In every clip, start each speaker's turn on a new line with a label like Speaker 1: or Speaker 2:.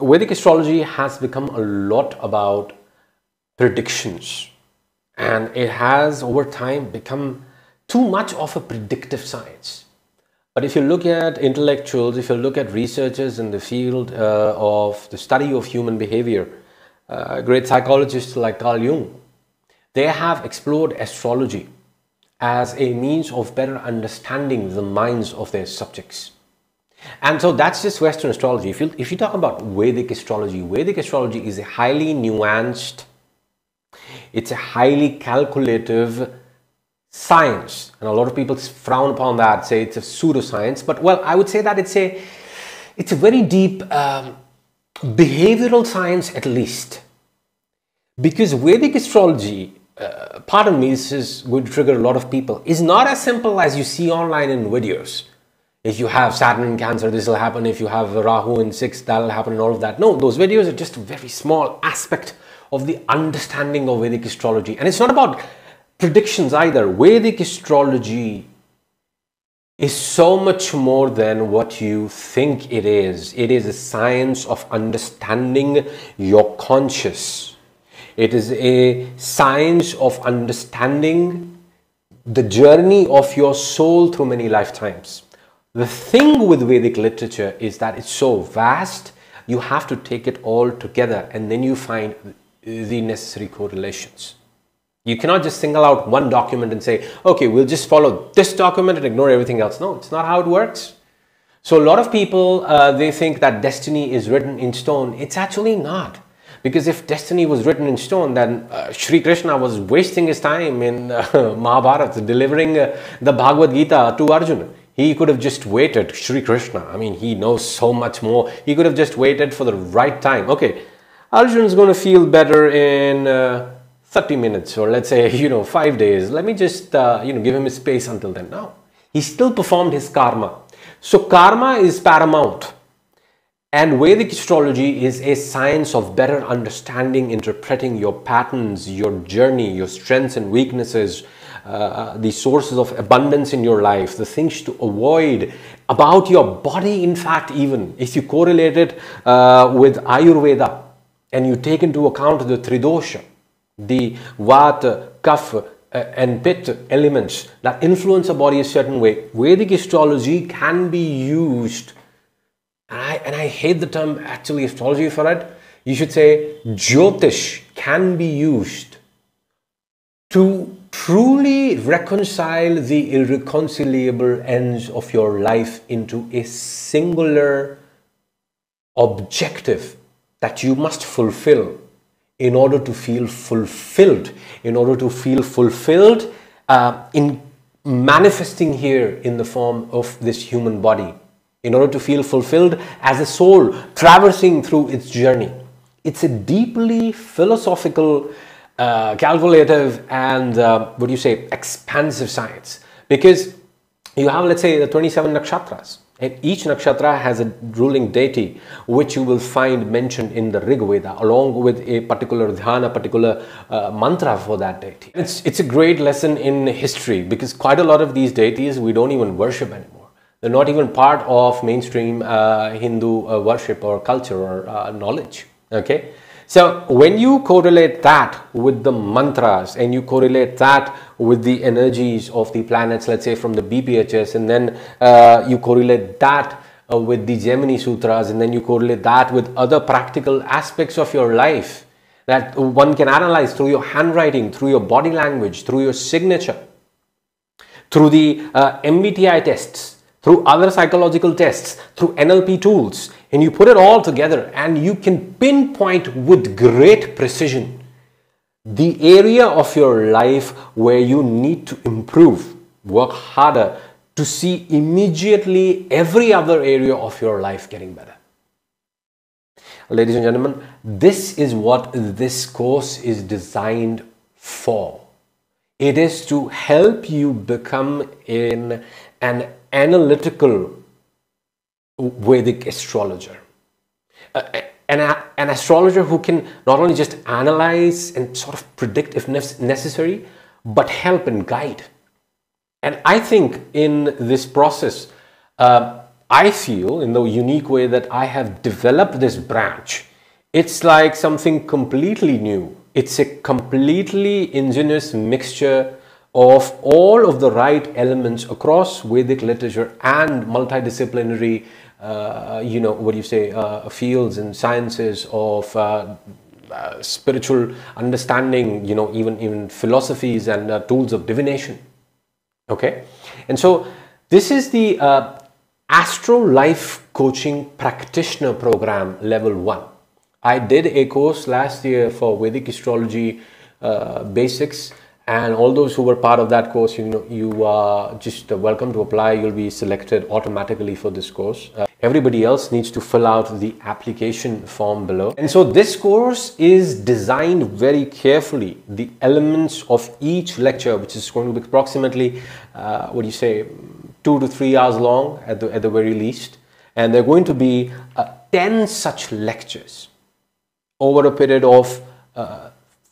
Speaker 1: Vedic astrology has become a lot about predictions, and it has over time become too much of a predictive science. But if you look at intellectuals, if you look at researchers in the field of the study of human behavior, great psychologists like Carl Jung, they have explored astrology as a means of better understanding the minds of their subjects. And so that's just Western astrology. If you talk about Vedic astrology is a highly nuanced, it's a highly calculative science. And a lot of people frown upon that, say it's a pseudoscience. But well, I would say that it's a very deep behavioral science at least. Because Vedic astrology, pardon me, this is going to trigger a lot of people, is not as simple as you see online in videos. If you have Saturn in Cancer, this will happen. If you have Rahu in 6th, that will happen, and all of that. No, those videos are just a very small aspect of the understanding of Vedic astrology. And it's not about predictions either. Vedic astrology is so much more than what you think it is. It is a science of understanding your conscious. It is a science of understanding the journey of your soul through many lifetimes. The thing with Vedic literature is that it's so vast, you have to take it all together and then you find the necessary correlations. You cannot just single out one document and say, okay, we'll just follow this document and ignore everything else. No, it's not how it works. So a lot of people, they think that destiny is written in stone. It's actually not. Because if destiny was written in stone, then Shri Krishna was wasting his time in Mahabharata, delivering the Bhagavad Gita to Arjuna. He could have just waited. Shri Krishna, I mean, he knows so much more. He could have just waited for the right time. Okay, Arjuna's going to feel better in 30 minutes or let's say, 5 days. Let me just, give him a space until then. No, he still performed his karma. So karma is paramount. And Vedic astrology is a science of better understanding, interpreting your patterns, your journey, your strengths and weaknesses, the sources of abundance in your life, the things to avoid about your body. In fact, even if you correlate it with Ayurveda and you take into account the Tridosha, the Vata, Kapha and Pitta elements that influence a body a certain way, Vedic astrology can be used, and I hate the term actually astrology for it. You should say Jyotish can be used to truly reconcile the irreconcilable ends of your life into a singular objective that you must fulfill in order to feel fulfilled, in manifesting here in the form of this human body, in order to feel fulfilled as a soul traversing through its journey. It's a deeply philosophical, calculative and expansive science, because you have, let's say, the 27 nakshatras, and each nakshatra has a ruling deity which you will find mentioned in the Rig Veda along with a particular dhyana, particular mantra for that deity. It's a great lesson in history, because quite a lot of these deities we don't even worship anymore. They're not even part of mainstream Hindu worship or culture or knowledge. Okay, so when you correlate that with the mantras and you correlate that with the energies of the planets, let's say from the BPHS, and then you correlate that with the Gemini Sutras, and then you correlate that with other practical aspects of your life that one can analyze through your handwriting, through your body language, through your signature, through the MBTI tests, through other psychological tests, through NLP tools, and you put it all together and you can pinpoint with great precision the area of your life where you need to improve, work harder to see immediately every other area of your life getting better. Ladies and gentlemen, this is what this course is designed for. It is to help you become an analytical Vedic astrologer. An astrologer who can not only just analyze and sort of predict if necessary, but help and guide. And I think in this process, I feel, in the unique way that I have developed this branch, it's like something completely new. It's a completely ingenious mixture of all of the right elements across Vedic literature and multidisciplinary, fields and sciences of spiritual understanding, even philosophies and tools of divination. Okay, and so this is the Astro-Life-Coaching Practitioner Program Level 1. I did a course last year for Vedic Astrology Basics, and all those who were part of that course, you are just welcome to apply. You'll be selected automatically for this course. Everybody else needs to fill out the application form below. And so this course is designed very carefully. The elements of each lecture, which is going to be approximately, 2 to 3 hours long at the very least. And there are going to be 10 such lectures over a period of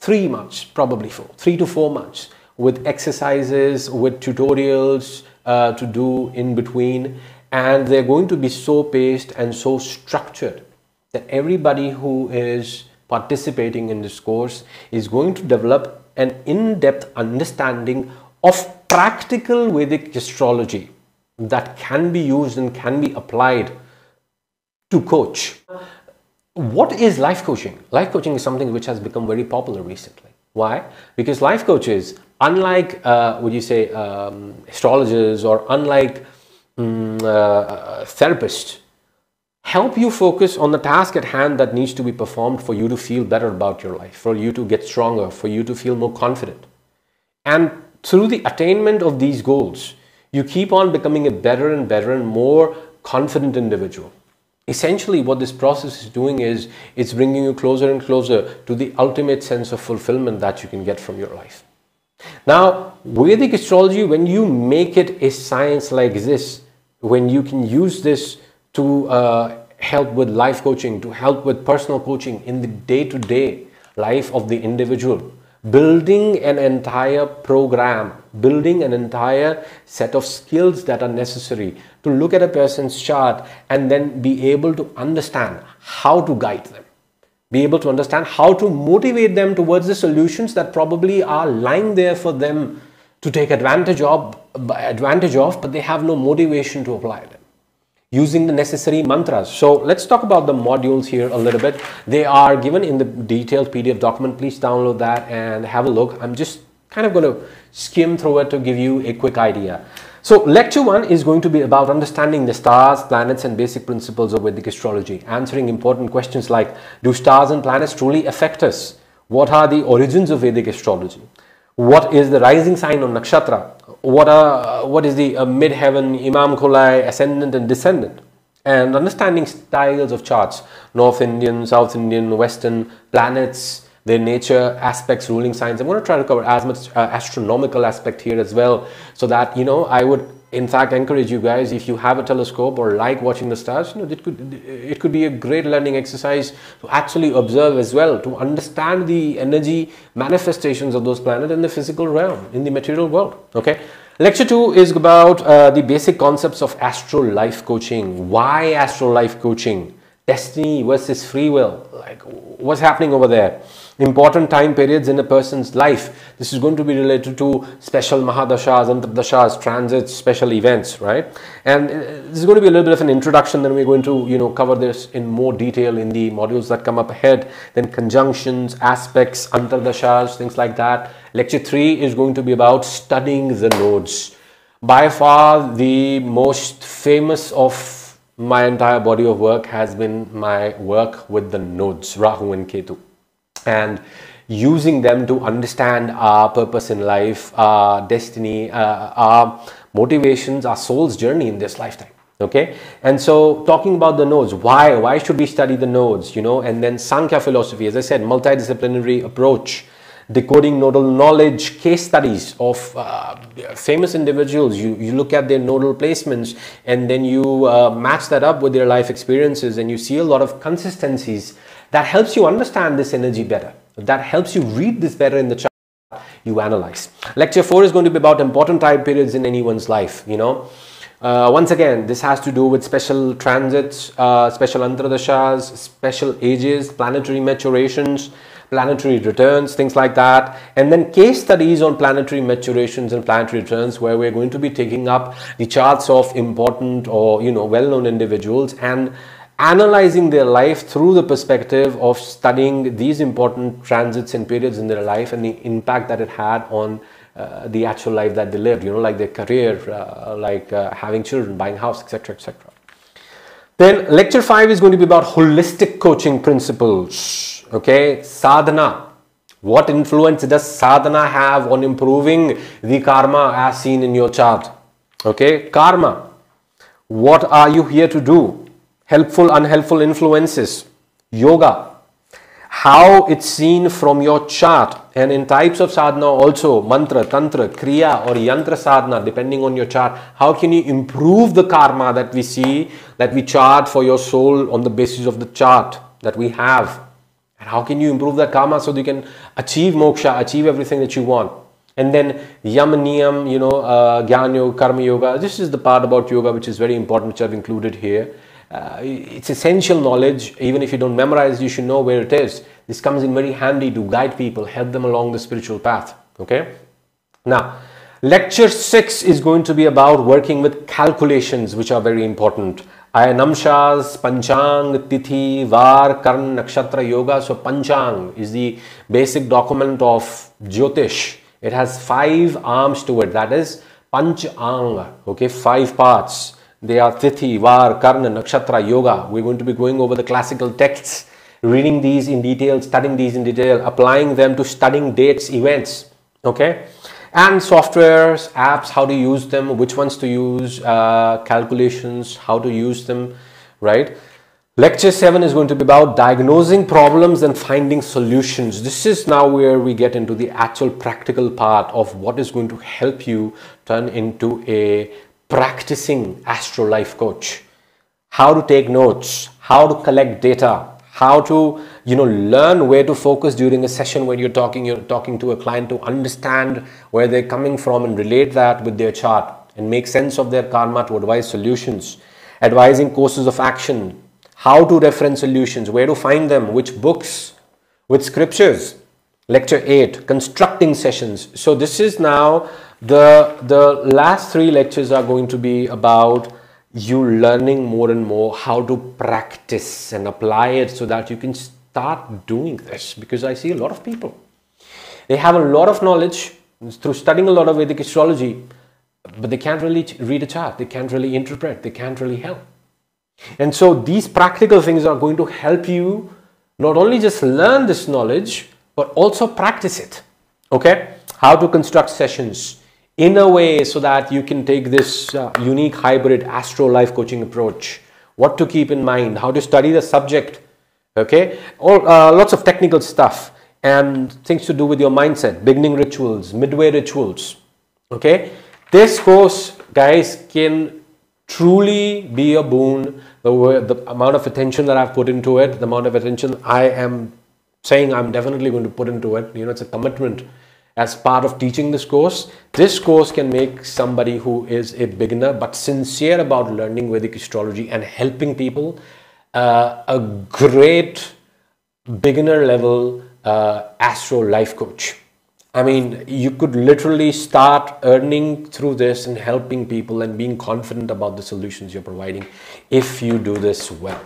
Speaker 1: 3 months, probably 3 to 4 months, with exercises, with tutorials to do in between. And they're going to be so paced and so structured that everybody who is participating in this course is going to develop an in-depth understanding of practical Vedic astrology that can be used and can be applied to coach. What is life coaching? Life coaching is something which has become very popular recently. Why? Because life coaches, unlike astrologers or unlike therapists, help you focus on the task at hand that needs to be performed for you to feel better about your life, for you to get stronger, for you to feel more confident. And through the attainment of these goals, you keep on becoming a better and better and more confident individual. Essentially, what this process is doing is it's bringing you closer and closer to the ultimate sense of fulfillment that you can get from your life. Now, Vedic astrology, when you make it a science like this, when you can use this to help with life coaching, to help with personal coaching in the day-to-day life of the individual, building an entire program, building an entire set of skills that are necessary to look at a person's chart and then be able to understand how to guide them, be able to understand how to motivate them towards the solutions that probably are lying there for them to take advantage of, but they have no motivation to apply them, using the necessary mantras. So let's talk about the modules here a little bit. They are given in the detailed PDF document. Please download that and have a look. I'm just kind of going to skim through it to give you a quick idea. So lecture 1 is going to be about understanding the stars, planets and basic principles of Vedic astrology, answering important questions like, do stars and planets truly affect us? What are the origins of Vedic astrology? What is the rising sign of nakshatra? What is the mid-heaven, Imam Kolai, ascendant and descendant? And understanding styles of charts, North Indian, South Indian, Western, planets, their nature, aspects, ruling signs. I'm going to try to cover as much astronomical aspect here as well, so that, I would in fact encourage you guys, if you have a telescope or like watching the stars, it could be a great learning exercise to actually observe as well, to understand the energy manifestations of those planets in the physical realm, in the material world. Okay. Lecture 2 is about the basic concepts of astro-life coaching. Why astro-life coaching? Destiny versus free will. Like, what's happening over there? Important time periods in a person's life. This is going to be related to special mahadashas, antardashas, transits, special events, right? And this is going to be a little bit of an introduction. Then we're going to, cover this in more detail in the modules that come up ahead. Then conjunctions, aspects, antardashas, things like that. Lecture 3 is going to be about studying the nodes. By far, the most famous of my entire body of work has been my work with the nodes, Rahu and Ketu, and using them to understand our purpose in life, our destiny, our motivations, our soul's journey in this lifetime. Okay, and so talking about the nodes, why should we study the nodes, and then Sankhya philosophy, as I said, multidisciplinary approach, decoding nodal knowledge, case studies of famous individuals. You look at their nodal placements and then you match that up with their life experiences, and you see a lot of consistencies that helps you understand this energy better, that helps you read this better in the chart you analyze. Lecture 4 is going to be about important time periods in anyone's life, Once again, this has to do with special transits, special antradashas, special ages, planetary maturations, planetary returns, things like that. And then case studies on planetary maturations and planetary returns, where we're going to be taking up the charts of important or, you know, well-known individuals and analyzing their life through the perspective of studying these important transits and periods in their life and the impact that it had on the actual life that they lived, you know, like their career, having children, buying house, etc., etc. Then lecture 5 is going to be about holistic coaching principles. Okay, sadhana. What influence does sadhana have on improving the karma as seen in your chart? Okay, karma. What are you here to do? Helpful, unhelpful influences. Yoga. How it's seen from your chart, and in types of sadhana also, mantra, tantra, kriya or yantra sadhana, depending on your chart. How can you improve the karma that we see, that we chart for your soul on the basis of the chart that we have? And how can you improve that karma so that you can achieve moksha, achieve everything that you want? And then yam, niyam, you know, jnana yoga, karma yoga. This is the part about yoga which is very important, which I've included here. It's essential knowledge. Even if you don't memorize, you should know where it is. This comes in very handy to guide people, help them along the spiritual path. Okay. Now, lecture 6 is going to be about working with calculations, which are very important. Ayanamshas, Panchang, Tithi, Var, Karn, Nakshatra, Yoga. So Panchang is the basic document of Jyotish. It has 5 arms to it. That is Panchang. Okay, 5 parts. They are Tithi, Var, Karna, Nakshatra, Yoga. We're going to be going over the classical texts, reading these in detail, studying these in detail, applying them to studying dates, events. Okay. And softwares, apps, how to use them, which ones to use, calculations, how to use them, right? Lecture 7 is going to be about diagnosing problems and finding solutions. This is now where we get into the actual practical part of what is going to help you turn into a practicing astro life coach. How to take notes, how to collect data, how to, you know, learn where to focus during a session when you're talking to a client, to understand where they're coming from and relate that with their chart and make sense of their karma to advise solutions, advising courses of action, how to reference solutions, where to find them, which books, which scriptures. Lecture 8, constructing sessions. So this is now the last 3 lectures are going to be about you learning more and more how to practice and apply it so that you can start doing this. Because I see a lot of people, they have a lot of knowledge through studying a lot of Vedic astrology, but they can't really read a chart, they can't really interpret, they can't really help. And so these practical things are going to help you not only just learn this knowledge, but also practice it. Okay, how to construct sessions in a way so that you can take this unique hybrid astro life coaching approach, what to keep in mind, how to study the subject. Okay, lots of technical stuff and things to do with your mindset, beginning rituals, midway rituals. Okay, this course, guys, can truly be a boon. The amount of attention that I've put into it, the amount of attention I am saying I'm definitely going to put into it, you know, it's a commitment as part of teaching this course. This course can make somebody who is a beginner but sincere about learning Vedic astrology and helping people a great beginner level astro life coach. I mean, you could literally start earning through this and helping people and being confident about the solutions you're providing if you do this well.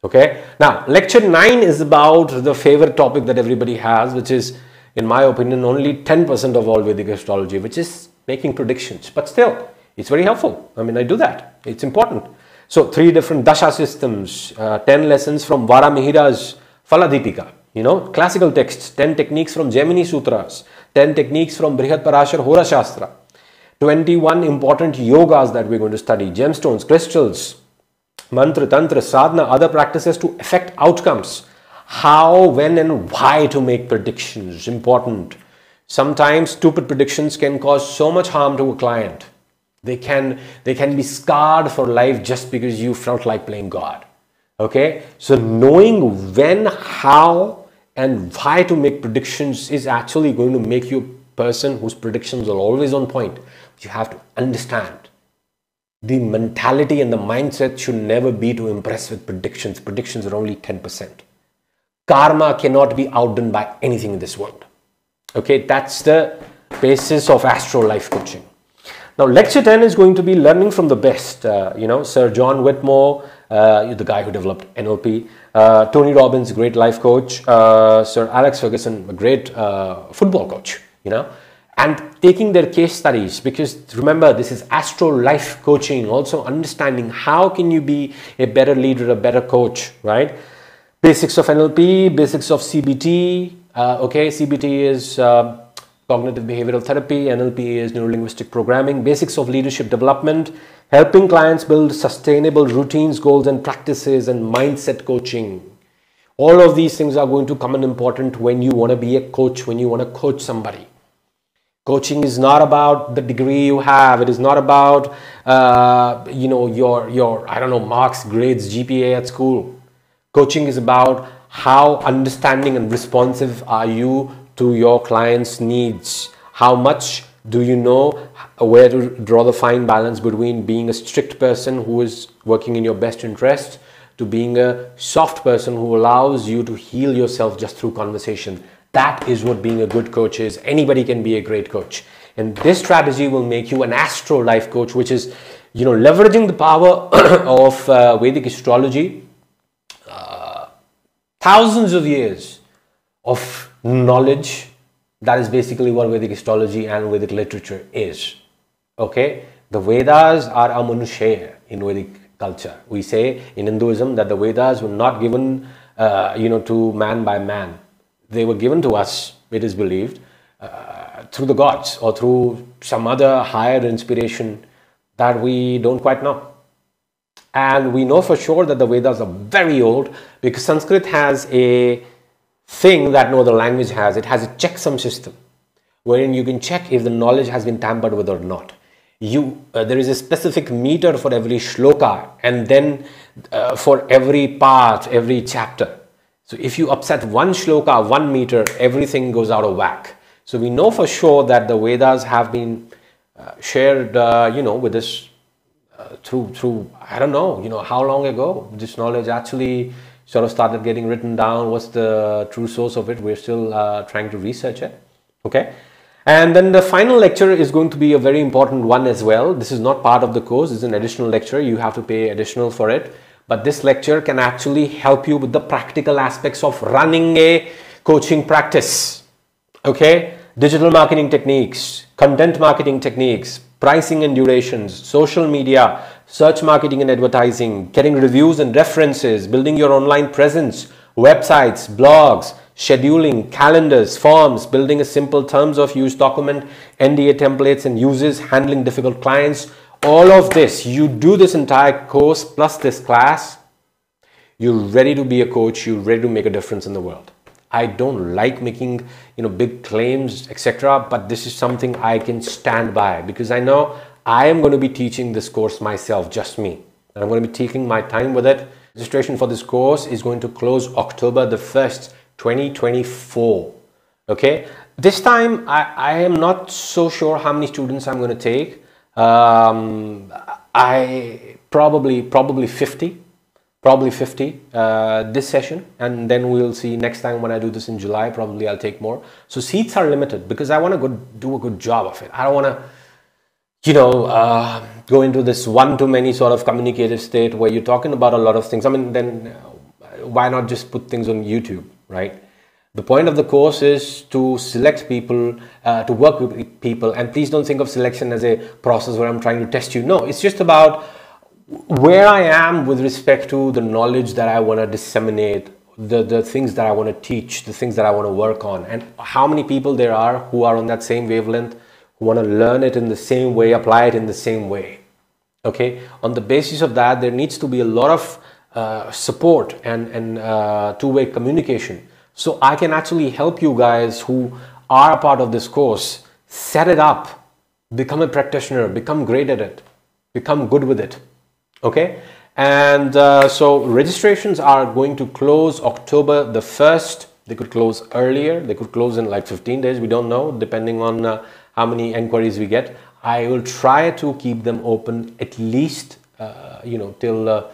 Speaker 1: Okay. Now, lecture 9 is about the favorite topic that everybody has, which is, in my opinion, only 10% of all Vedic astrology, which is making predictions. But still, it's very helpful. I mean, I do that. It's important. So, 3 different dasha systems, 10 lessons from Varamihira's Faladipika, you know, classical texts, 10 techniques from Gemini Sutras, 10 techniques from Brihat Parashar Hora Shastra, 21 important yogas that we're going to study, gemstones, crystals, mantra, tantra, sadhana, other practices to affect outcomes. How, when and why to make predictions, important. Sometimes stupid predictions can cause so much harm to a client. They can be scarred for life just because you felt like playing God. Okay, so knowing when, how and why to make predictions is actually going to make you a person whose predictions are always on point. You have to understand The mentality and the mindset should never be to impress with predictions. Predictions are only 10%. Karma cannot be outdone by anything in this world. Okay, that's the basis of Astro Life Coaching. Now, lecture 10 is going to be learning from the best. Sir John Whitmore, the guy who developed NLP, Tony Robbins, great life coach, Sir Alex Ferguson, a great football coach, and taking their case studies, because remember, this is Astro Life Coaching, also understanding how can you be a better leader, a better coach, right? Basics of NLP, basics of CBT. CBT is cognitive behavioral therapy, NLP is neuro-linguistic programming, basics of leadership development, helping clients build sustainable routines, goals and practices, and mindset coaching. All of these things are going to come in important when you want to be a coach, when you want to coach somebody. Coaching is not about the degree you have. It is not about, your I don't know, marks, grades, GPA at school. Coaching is about how understanding and responsive are you to your client's needs. How much do you know where to draw the fine balance between being a strict person who is working in your best interest to being a soft person who allows you to heal yourself just through conversation. That is what being a good coach is. Anybody can be a great coach. And this strategy will make you an Astro Life Coach, which is, leveraging the power of Vedic astrology, thousands of years of knowledge. That is basically what Vedic astrology and Vedic literature is. Okay, the Vedas are amanushya in Vedic culture. We say in Hinduism that the Vedas were not given, to man by man. They were given to us, it is believed, through the gods or through some other higher inspiration that we don't quite know. And we know for sure that the Vedas are very old, because Sanskrit has a thing that no other language has. It has a checksum system wherein you can check if the knowledge has been tampered with or not. There is a specific meter for every shloka, and then for every part, every chapter. So if you upset one shloka, 1 meter, everything goes out of whack. So we know for sure that the Vedas have been shared, with this through I don't know, how long ago this knowledge actually sort of started getting written down. What's the true source of it? We're still trying to research it. Okay. And then the final lecture is going to be a very important one as well. This is not part of the course. It's an additional lecture. You have to pay additional for it. But this lecture can actually help you with the practical aspects of running a coaching practice. Okay. Digital marketing techniques, content marketing techniques, pricing and durations, social media, search marketing and advertising, getting reviews and references, building your online presence, websites, blogs, scheduling, calendars, forms, building a simple terms of use document, NDA templates and uses, handling difficult clients. All of this, you do this entire course plus this class, you're ready to be a coach, you're ready to make a difference in the world. I don't like making, big claims, etc. But this is something I can stand by, because I know I am going to be teaching this course myself, just me. And I'm going to be taking my time with it. Registration for this course is going to close October the 1st, 2024. Okay. This time, I am not so sure how many students I'm going to take. I probably 50. Probably 50 this session, and then we'll see next time when I do this in July. Probably I'll take more. So seats are limited because I want to do a good job of it. I don't want to, go into this one-to-many sort of communicative state where you're talking about a lot of things. I mean, then why not just put things on YouTube, right? The point of the course is to select people, to work with people, and please don't think of selection as a process where I'm trying to test you. No, it's just about where I am with respect to the knowledge that I want to disseminate, the things that I want to teach, the things that I want to work on, and how many people there are who are on that same wavelength, who want to learn it in the same way, apply it in the same way. Okay, on the basis of that, there needs to be a lot of support and two-way communication. So I can actually help you guys who are a part of this course set it up, become a practitioner, become great at it, become good with it. Okay, and so registrations are going to close October the 1st. They could close earlier, they could close in like 15 days, we don't know, depending on how many inquiries we get. I will try to keep them open at least, till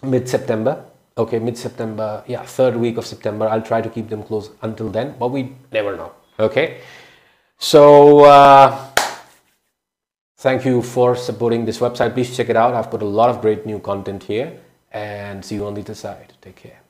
Speaker 1: mid-September. Okay, mid-September, yeah, third week of September. I'll try to keep them closed until then, but we never know. Okay, so thank you for supporting this website. Please check it out. I've put a lot of great new content here, and see you on the other side. Take care.